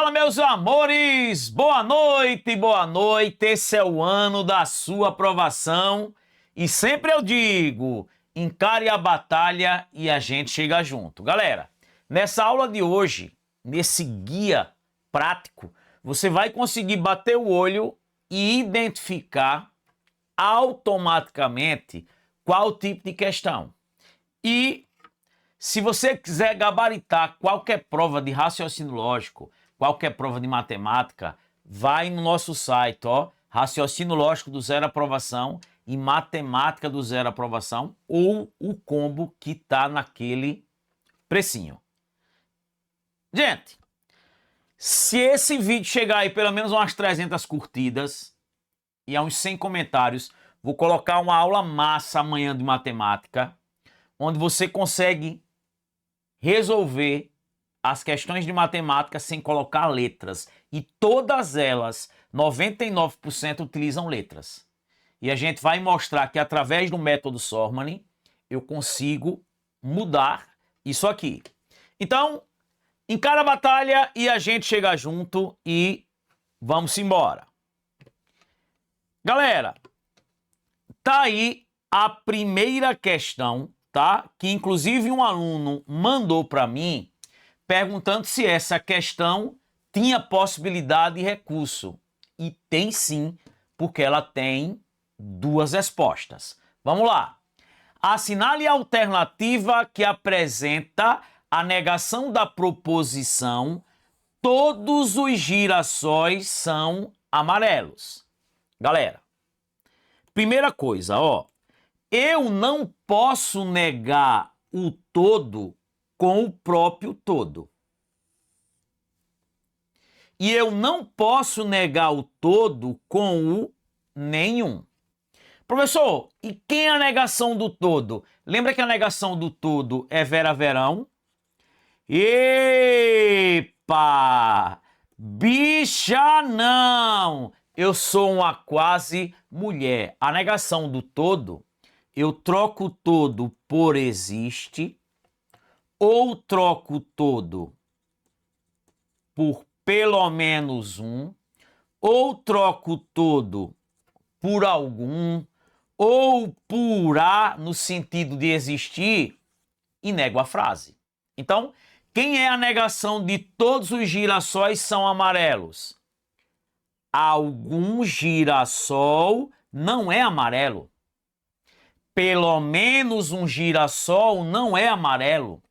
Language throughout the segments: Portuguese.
Fala, meus amores! Boa noite, boa noite! Esse é o ano da sua aprovação e sempre eu digo, encare a batalha e a gente chega junto. Galera, nessa aula de hoje, nesse guia prático, você vai conseguir bater o olho e identificar automaticamente qual tipo de questão. E se você quiser gabaritar qualquer prova de raciocínio lógico, qualquer prova de matemática, vai no nosso site, ó, Raciocínio Lógico do Zero Aprovação e Matemática do Zero Aprovação, ou o combo que tá naquele precinho. Gente, se esse vídeo chegar aí pelo menos umas 300 curtidas e a uns 100 comentários, vou colocar uma aula massa amanhã de matemática, onde você consegue resolver as questões de matemática sem colocar letras. E todas elas, 99% utilizam letras. E a gente vai mostrar que através do método Sormani, eu consigo mudar isso aqui. Então, encara a batalha e a gente chega junto e vamos embora. Galera, tá aí a primeira questão, tá? Que inclusive um aluno mandou para mim perguntando se essa questão tinha possibilidade de recurso. E tem sim, porque ela tem duas respostas. Vamos lá. Assinale a alternativa que apresenta a negação da proposição todos os girassóis são amarelos. Galera, primeira coisa, ó. Eu não posso negar o todo com o próprio todo. E eu não posso negar o todo com o nenhum. Professor, e quem é a negação do todo? Lembra que a negação do todo é Vera Verão? Epa! Bicha não! Eu sou uma quase mulher. A negação do todo, eu troco todo por existe, ou troco todo por pelo menos um, ou troco todo por algum, ou por a no sentido de existir, e nego a frase. Então, quem é a negação de todos os girassóis são amarelos? Algum girassol não é amarelo. Pelo menos um girassol não é amarelo.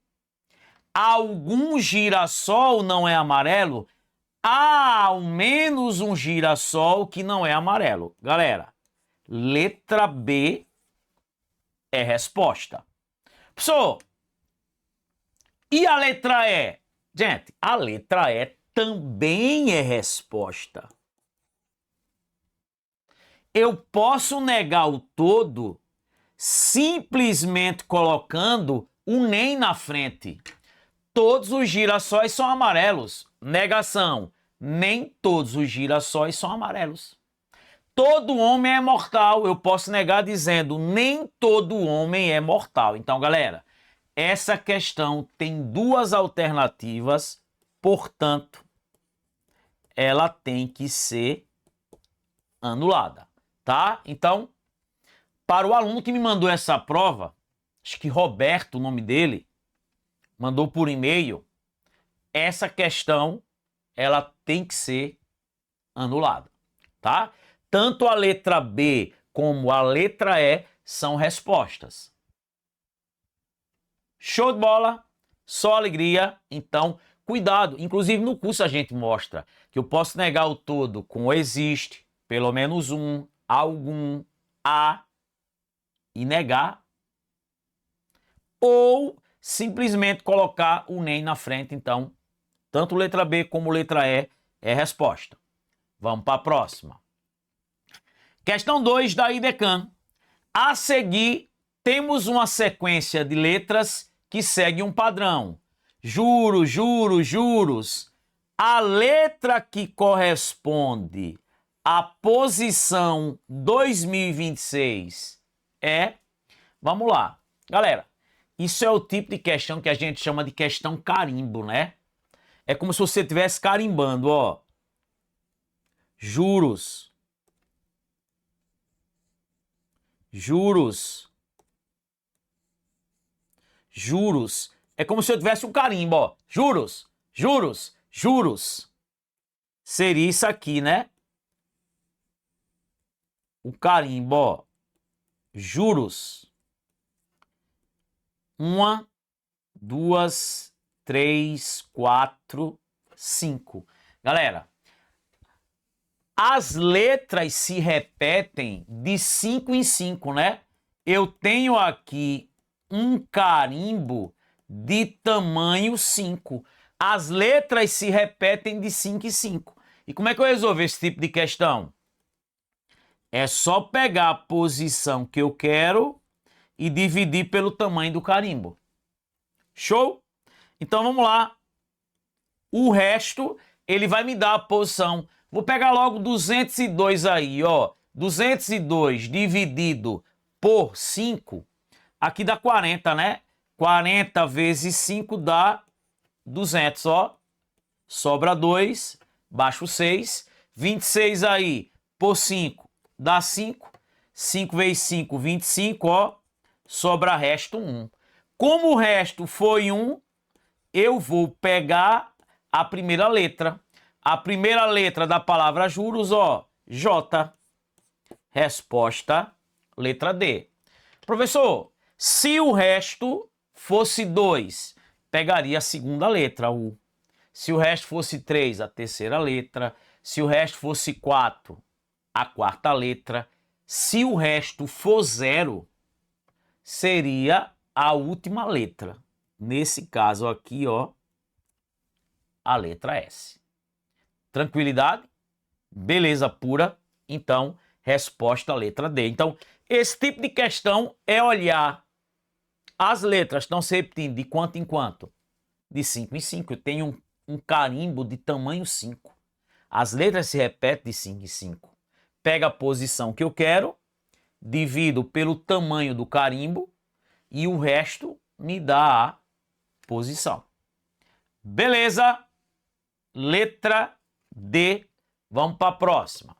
Algum girassol não é amarelo? Há ao menos um girassol que não é amarelo. Galera, letra B é resposta. Professor, e a letra E? Gente, a letra E também é resposta. Eu posso negar o todo simplesmente colocando o nem na frente. Todos os girassóis são amarelos. Negação. Nem todos os girassóis são amarelos. Todo homem é mortal. Eu posso negar dizendo nem todo homem é mortal. Então, galera, essa questão tem duas alternativas, portanto, ela tem que ser anulada, tá? Então, para o aluno que me mandou essa prova, acho que Roberto, o nome dele, mandou por e-mail, essa questão, ela tem que ser anulada, tá? Tanto a letra B como a letra E são respostas. Show de bola? Só alegria? Então, cuidado. Inclusive no curso a gente mostra que eu posso negar o todo com existe, pelo menos um, algum, a, e negar, ou simplesmente colocar o nem na frente. Então, tanto letra B como letra E é resposta. Vamos para a próxima. Questão 2 da IDECAN. A seguir, temos uma sequência de letras que segue um padrão. Juros, juros, juros. A letra que corresponde à posição 2026 é... Vamos lá. Galera, isso é o tipo de questão que a gente chama de questão carimbo, né? É como se você estivesse carimbando, ó. Juros. Juros. Juros. É como se eu tivesse um carimbo, ó. Juros. Juros. Juros. Seria isso aqui, né? O carimbo, ó. Juros. 1, 2, 3, 4, 5. Galera, as letras se repetem de 5 em 5, né? Eu tenho aqui um carimbo de tamanho 5. As letras se repetem de 5 em 5. E como é que eu resolvo esse tipo de questão? É só pegar a posição que eu quero e dividir pelo tamanho do carimbo. Show? Então vamos lá. O resto, ele vai me dar a posição. Vou pegar logo 202 aí, ó. 202 dividido por 5, aqui dá 40, né? 40 vezes 5 dá 200, ó. Sobra 2, baixo 6. 26 aí por 5 dá 5. 5 vezes 5, 25, ó. Sobra resto 1. Como o resto foi 1, eu vou pegar a primeira letra. A primeira letra da palavra juros, ó, J. Resposta, letra D. Professor, se o resto fosse 2, pegaria a segunda letra, U. Se o resto fosse 3, a terceira letra. Se o resto fosse 4, a quarta letra. Se o resto for 0, seria a última letra. Nesse caso aqui, ó, a letra S. Tranquilidade? Beleza pura? Então, resposta letra D. Então, esse tipo de questão é olhar as letras estão se repetindo de quanto em quanto? De 5 em 5. Eu tenho um carimbo de tamanho 5. As letras se repetem de 5 em 5. Pega a posição que eu quero, divido pelo tamanho do carimbo e o resto me dá a posição. Beleza? Letra D. Vamos para a próxima.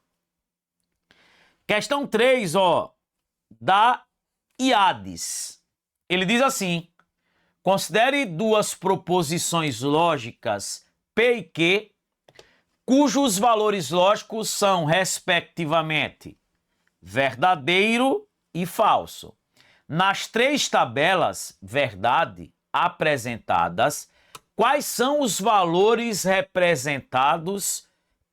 Questão 3, ó, da IADES. Ele diz assim: considere duas proposições lógicas P e Q, cujos valores lógicos são, respectivamente, verdadeiro e falso. Nas 3 tabelas verdade apresentadas, quais são os valores representados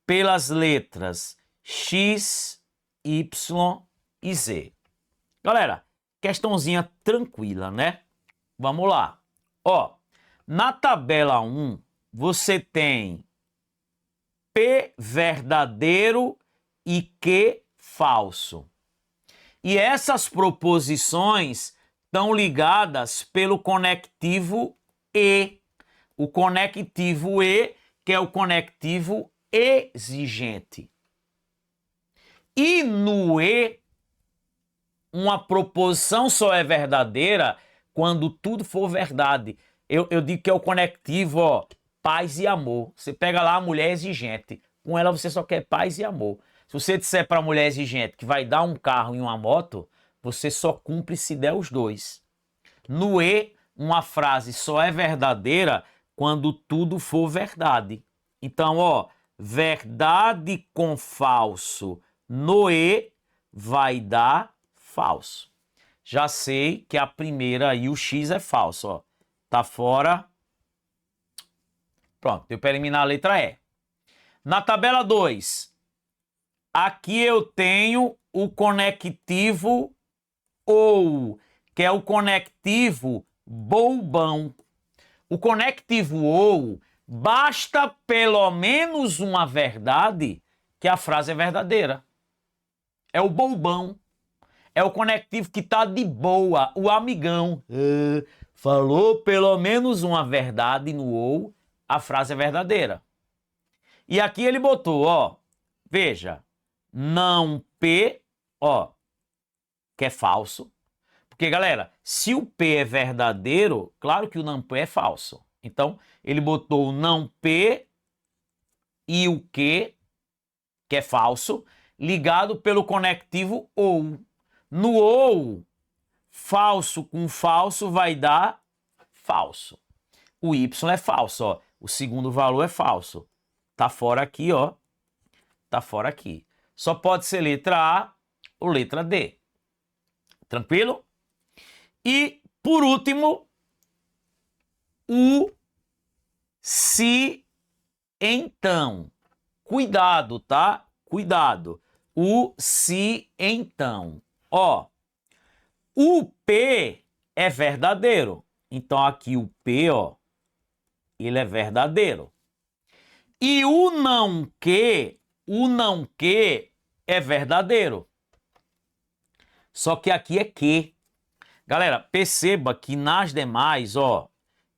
pelas letras X, Y e Z? Galera, questãozinha tranquila, né? Vamos lá. Ó, na tabela 1, você tem P verdadeiro e Q falso. E essas proposições estão ligadas pelo conectivo E. O conectivo E, que é o conectivo exigente. E no E, uma proposição só é verdadeira quando tudo for verdade. Eu digo que é o conectivo, ó, paz e amor. Você pega lá a mulher exigente. Com ela você só quer paz e amor. Se você disser para a mulher exigente que vai dar um carro e uma moto, você só cumpre se der os dois. No E, uma frase só é verdadeira quando tudo for verdade. Então, ó, verdade com falso no E vai dar falso. Já sei que a primeira e o X é falso, ó. Tá fora. Pronto, deu para eliminar a letra E. Na tabela 2, aqui eu tenho o conectivo OU, que é o conectivo boubão. O conectivo OU, basta pelo menos uma verdade que a frase é verdadeira. É o boubão. É o conectivo que tá de boa, o amigão. Falou pelo menos uma verdade no OU, a frase é verdadeira. E aqui ele botou, ó, veja, não P, ó, que é falso. Porque, galera, se o P é verdadeiro, claro que o não P é falso. Então, ele botou o não P e o que é falso, ligado pelo conectivo OU. No OU, falso com falso vai dar falso. O Y é falso, ó. O segundo valor é falso. Tá fora aqui, ó. Tá fora aqui. Só pode ser letra A ou letra D. Tranquilo? E, por último, o se então. Cuidado, tá? Cuidado. O se então. Ó, o P é verdadeiro. Então, aqui o P, ó, ele é verdadeiro. E o não que é verdadeiro. Só que aqui é que. Galera, perceba que nas demais, ó,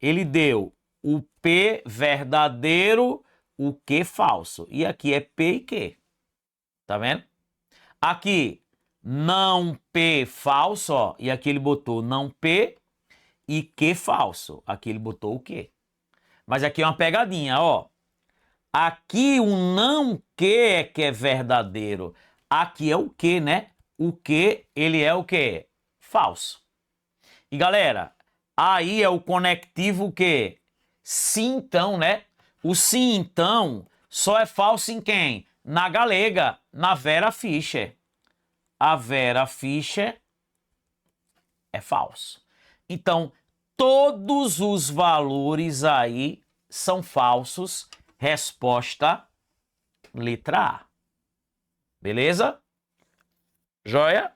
ele deu o P verdadeiro, o que falso. E aqui é P e Q. Tá vendo? Aqui, não P falso, ó, e aqui ele botou não P e Q falso. Aqui ele botou o Q. Mas aqui é uma pegadinha, ó. Aqui o não que é verdadeiro. Aqui é o que, né? O que, ele é o que? Falso. E galera, aí é o conectivo que? Sim, então, né? O sim, então, só é falso em quem? Na galega, na Vera Fischer. A Vera Fischer é falso. Então, todos os valores aí são falsos. Resposta, letra A. Beleza? Joia?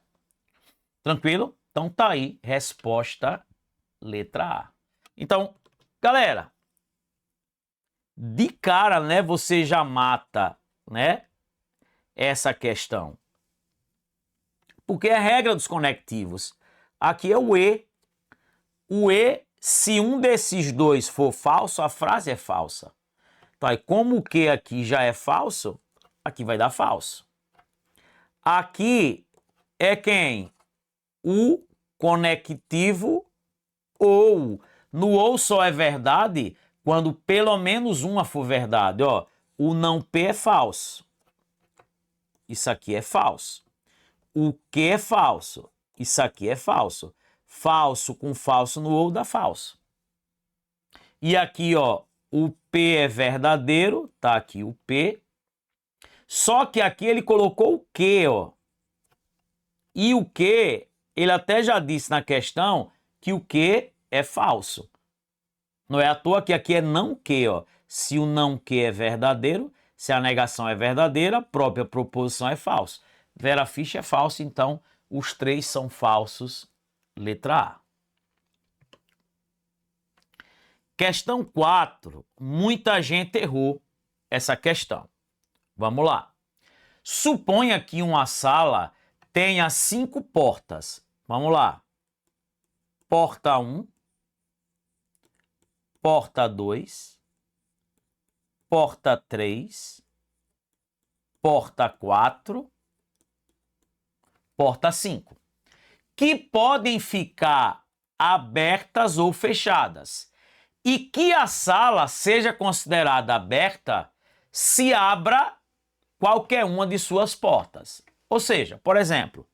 Tranquilo? Então tá aí, resposta, letra A. Então, galera, de cara, né, você já mata, né, essa questão. Porque é a regra dos conectivos. Aqui é o E. O E, se um desses dois for falso, a frase é falsa. Então, aí, como o que aqui já é falso, aqui vai dar falso. Aqui é quem? O conectivo ou. No ou só é verdade quando pelo menos uma for verdade. Ó, o não P é falso. Isso aqui é falso. O que é falso? Isso aqui é falso. Falso com falso no ou dá falso. E aqui, ó, o P é verdadeiro, tá aqui o P. Só que aqui ele colocou o que, ó. E o que, ele até já disse na questão que o que é falso. Não é à toa que aqui é não que, ó. Se o não que é verdadeiro, se a negação é verdadeira, a própria proposição é falsa. Vera Fischer é falso, então os três são falsos. Letra A. Questão 4. Muita gente errou essa questão. Vamos lá. Suponha que uma sala tenha 5 portas. Vamos lá. Porta 1, porta 2, porta 3, porta 4, porta 5. Que podem ficar abertas ou fechadas. E que a sala seja considerada aberta se abra qualquer uma de suas portas. Ou seja, por exemplo,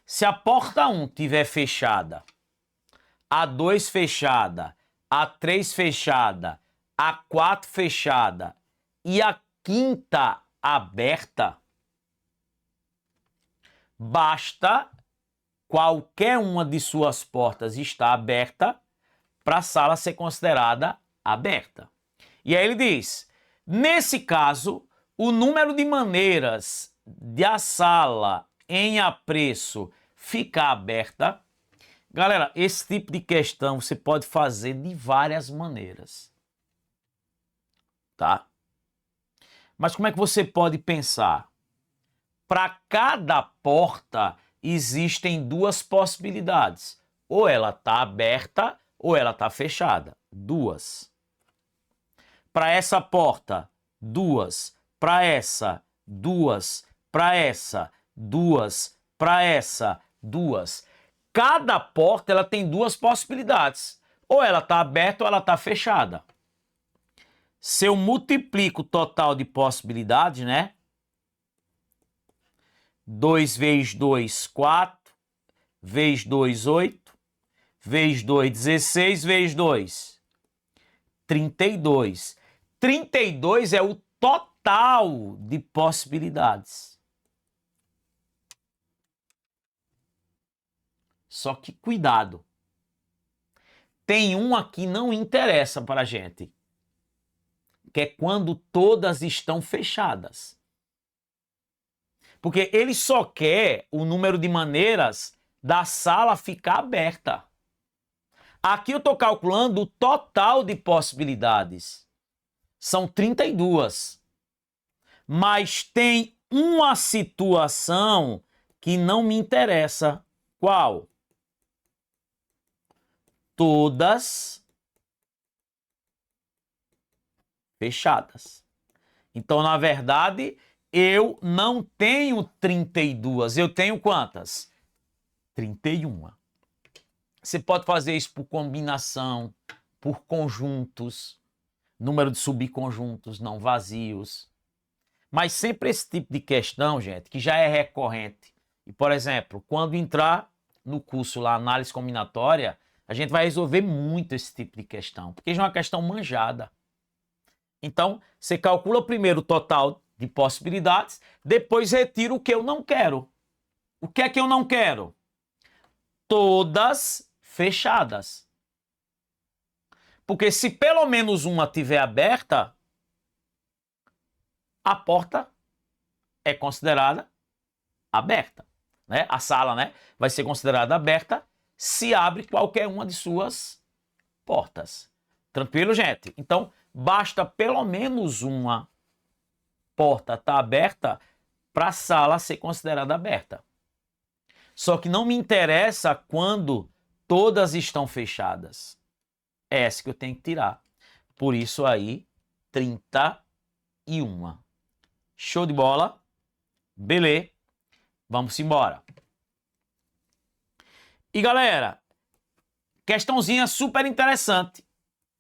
se a porta 1 estiver fechada, a 2 fechada, a 3 fechada, a 4 fechada e a 5ª aberta, basta qualquer uma de suas portas estar aberta para a sala ser considerada aberta. E aí ele diz, nesse caso, o número de maneiras de a sala em apreço ficar aberta. Galera, esse tipo de questão você pode fazer de várias maneiras. Tá? Mas como é que você pode pensar? Para cada porta existem 2 possibilidades. Ou ela está aberta ou ela está fechada. 2. Para essa porta, 2. Para essa, 2. Para essa, 2. Para essa, 2. Cada porta ela tem 2 possibilidades. Ou ela está aberta ou ela está fechada. Se eu multiplico o total de possibilidades, né? 2 vezes 2, 4. Vezes 2, 8. Vezes 2, 16. Vezes 2, 32. 32 é o total de possibilidades. Só que cuidado. Tem uma que não interessa para a gente, que é quando todas estão fechadas. Porque ele só quer o número de maneiras da sala ficar aberta. Aqui eu estou calculando o total de possibilidades. São 32. Mas tem uma situação que não me interessa. Qual? Todas fechadas. Então, na verdade, eu não tenho 32. Eu tenho quantas? 31. Você pode fazer isso por combinação, por conjuntos, número de subconjuntos não vazios. Mas sempre esse tipo de questão, gente, que já é recorrente. E, por exemplo, quando entrar no curso lá, análise combinatória, a gente vai resolver muito esse tipo de questão, porque já é uma questão manjada. Então, você calcula primeiro o total de possibilidades, depois retira o que eu não quero. O que é que eu não quero? Todas fechadas. Porque se pelo menos uma tiver aberta, a porta é considerada aberta, né? A sala, né, vai ser considerada aberta se abre qualquer uma de suas portas. Tranquilo, gente? Então, basta pelo menos uma porta estar aberta para a sala ser considerada aberta. Só que não me interessa quando todas estão fechadas. É essa que eu tenho que tirar. Por isso aí, 31. Show de bola? Beleza. Vamos embora. E galera, questãozinha super interessante.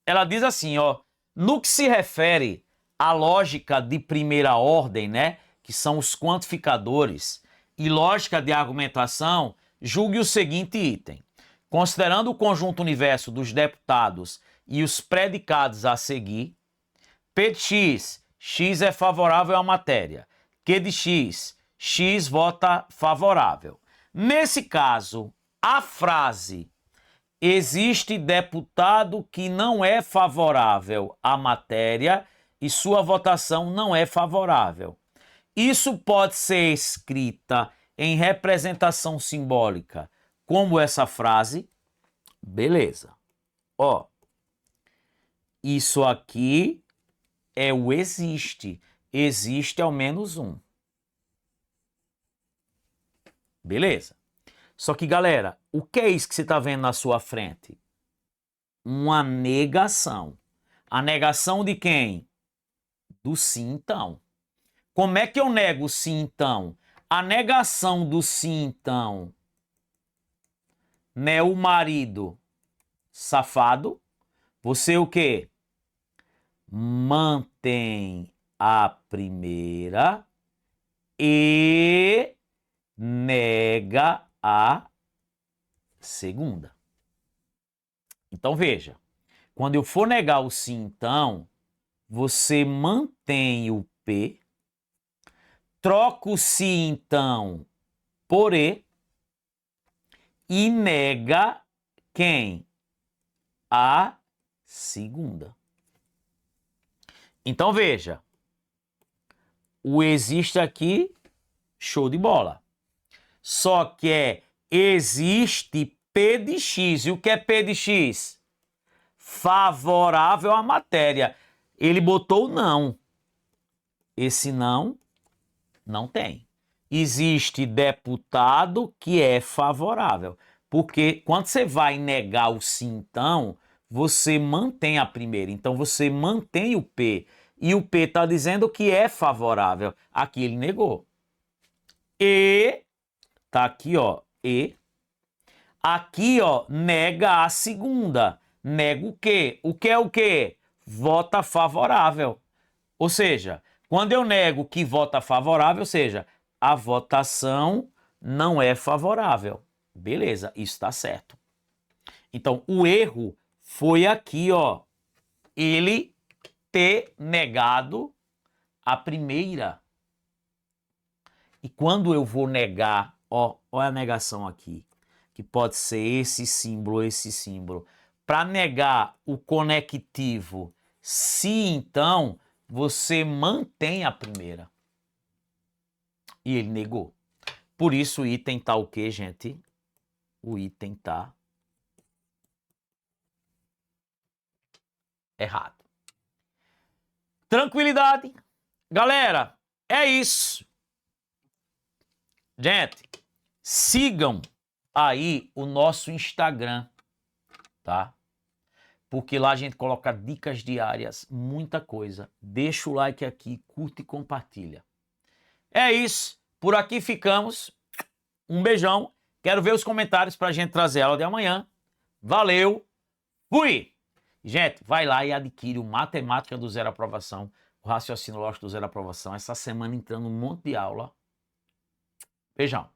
Ela diz assim, ó, no que se refere à lógica de primeira ordem, né, que são os quantificadores, e lógica de argumentação, julgue o seguinte item. Considerando o conjunto universo dos deputados e os predicados a seguir, P de X, X é favorável à matéria. Q de X, X vota favorável. Nesse caso, a frase existe deputado que não é favorável à matéria e sua votação não é favorável. Isso pode ser escrita em representação simbólica, como essa frase. Beleza. Ó, isso aqui é o existe. Existe ao menos um. Beleza. Só que, galera, o que é isso que você está vendo na sua frente? Uma negação. A negação de quem? Do sim, então. Como é que eu nego o sim, então? A negação do sim, então, né, o marido safado, você o quê? Mantém a primeira e nega a segunda. Então veja, quando eu for negar o sim, então, você mantém o P, troca o sim, então, por e nega quem? A segunda. Então veja, o existe aqui, show de bola. Só que é existe P de X. E o que é P de X? Favorável à matéria. Ele botou não. Esse não tem. Existe deputado que é favorável. Porque quando você vai negar o sim, então, você mantém a primeira. Então, você mantém o P. E o P está dizendo que é favorável. Aqui ele negou. E, tá aqui, ó, e. Aqui, ó, nega a segunda. nego o quê? O que é o quê? Vota favorável. Ou seja, quando eu nego que vota favorável, ou seja, a votação não é favorável. Beleza, isso está certo. Então, o erro foi aqui, ó, ele ter negado a primeira. E quando eu vou negar, ó, olha a negação aqui, que pode ser esse símbolo. Para negar o conectivo, se então você mantém a primeira. E ele negou. Por isso o item tá o quê, gente? O item tá errado. Tranquilidade. Galera, é isso. Gente, sigam aí o nosso Instagram, tá? Porque lá a gente coloca dicas diárias, muita coisa. Deixa o like aqui, curte e compartilha. É isso. Por aqui ficamos. Um beijão. Quero ver os comentários pra gente trazer a aula de amanhã. Valeu. Fui! Gente, vai lá e adquire o Matemática do Zero Aprovação, o Raciocínio Lógico do Zero Aprovação. Essa semana entrando um monte de aula. Beijão.